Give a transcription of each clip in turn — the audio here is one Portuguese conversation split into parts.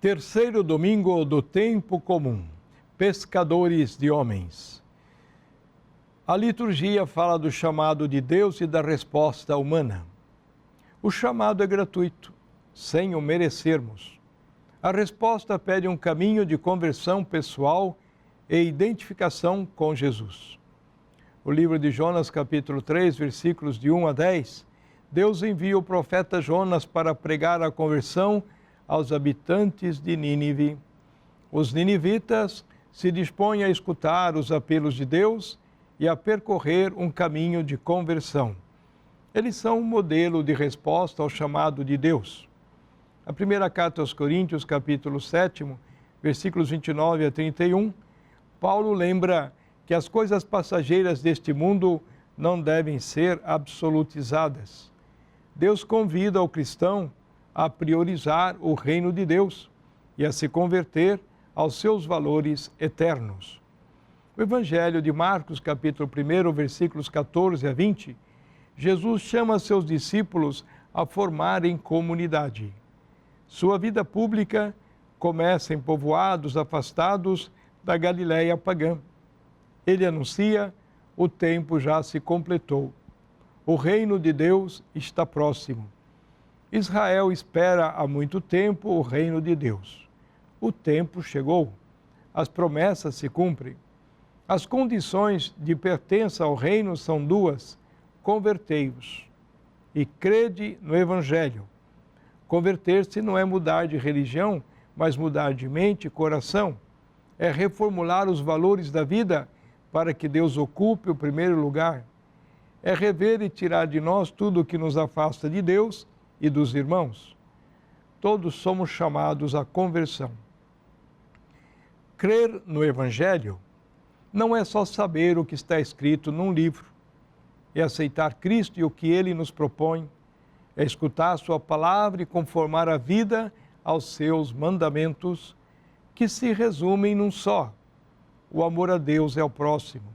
Terceiro domingo do tempo comum, pescadores de homens. A liturgia fala do chamado de Deus e da resposta humana. O chamado é gratuito, sem o merecermos. A resposta pede um caminho de conversão pessoal e identificação com Jesus. O livro de Jonas, capítulo 3, versículos de 1 a 10, Deus envia o profeta Jonas para pregar a conversão aos habitantes de Nínive. Os ninivitas se dispõem a escutar os apelos de Deus e a percorrer um caminho de conversão. Eles são um modelo de resposta ao chamado de Deus. A primeira carta aos Coríntios, capítulo 7, versículos 29 a 31, Paulo lembra que as coisas passageiras deste mundo não devem ser absolutizadas. Deus convida o cristão a priorizar o reino de Deus e a se converter aos seus valores eternos. O Evangelho de Marcos, capítulo 1, versículos 14 a 20, Jesus chama seus discípulos a formarem comunidade. Sua vida pública começa em povoados afastados da Galiléia pagã. Ele anuncia: o tempo já se completou. O reino de Deus está próximo. Israel espera há muito tempo o reino de Deus. O tempo chegou. As promessas se cumprem. As condições de pertença ao reino são duas: convertei-vos e crede no Evangelho. Converter-se não é mudar de religião, mas mudar de mente e coração. É reformular os valores da vida para que Deus ocupe o primeiro lugar. É rever e tirar de nós tudo o que nos afasta de Deus e dos irmãos. Todos somos chamados à conversão. Crer no Evangelho não é só saber o que está escrito num livro, é aceitar Cristo e o que Ele nos propõe, é escutar a sua palavra e conformar a vida aos seus mandamentos, que se resumem num só: o amor a Deus e ao próximo.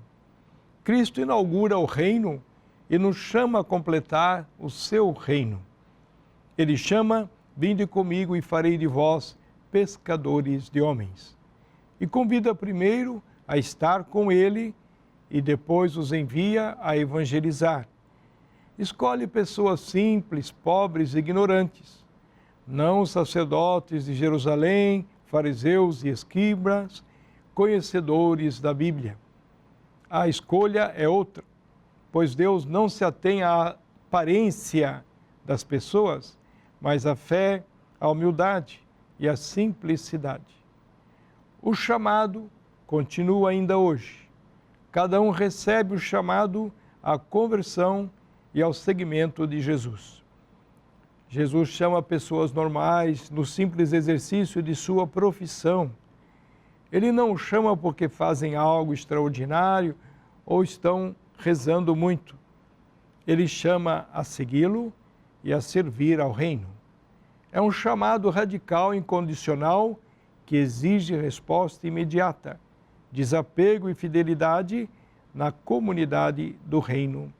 Cristo inaugura o reino e nos chama a completar o seu reino. Ele chama: vinde comigo e farei de vós pescadores de homens. E convida primeiro a estar com Ele e depois os envia a evangelizar. Escolhe pessoas simples, pobres e ignorantes, não os sacerdotes de Jerusalém, fariseus e escribas, conhecedores da Bíblia. A escolha é outra, pois Deus não se atém à aparência das pessoas, mas à fé, à humildade e à simplicidade. O chamado continua ainda hoje. Cada um recebe o chamado à conversão e ao seguimento de Jesus. Jesus chama pessoas normais no simples exercício de sua profissão. Ele não os chama porque fazem algo extraordinário ou estão rezando muito. Ele chama a segui-lo e a servir ao reino. É um chamado radical, incondicional, que exige resposta imediata, desapego e fidelidade na comunidade do reino.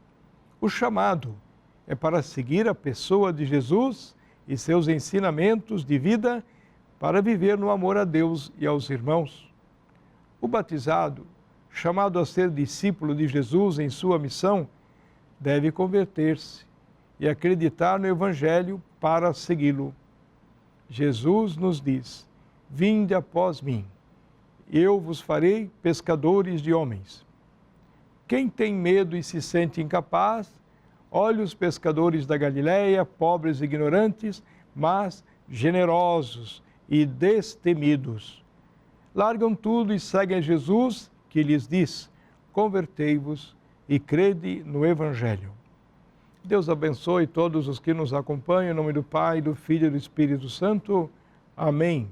O chamado é para seguir a pessoa de Jesus e seus ensinamentos de vida para viver no amor a Deus e aos irmãos. O batizado, chamado a ser discípulo de Jesus em sua missão, deve converter-se e acreditar no Evangelho para segui-lo. Jesus nos diz: vinde após mim, eu vos farei pescadores de homens. Quem tem medo e se sente incapaz, olhe os pescadores da Galiléia, pobres e ignorantes, mas generosos e destemidos. Largam tudo e seguem a Jesus, que lhes diz: convertei-vos e crede no Evangelho. Deus abençoe todos os que nos acompanham, em nome do Pai, do Filho e do Espírito Santo. Amém.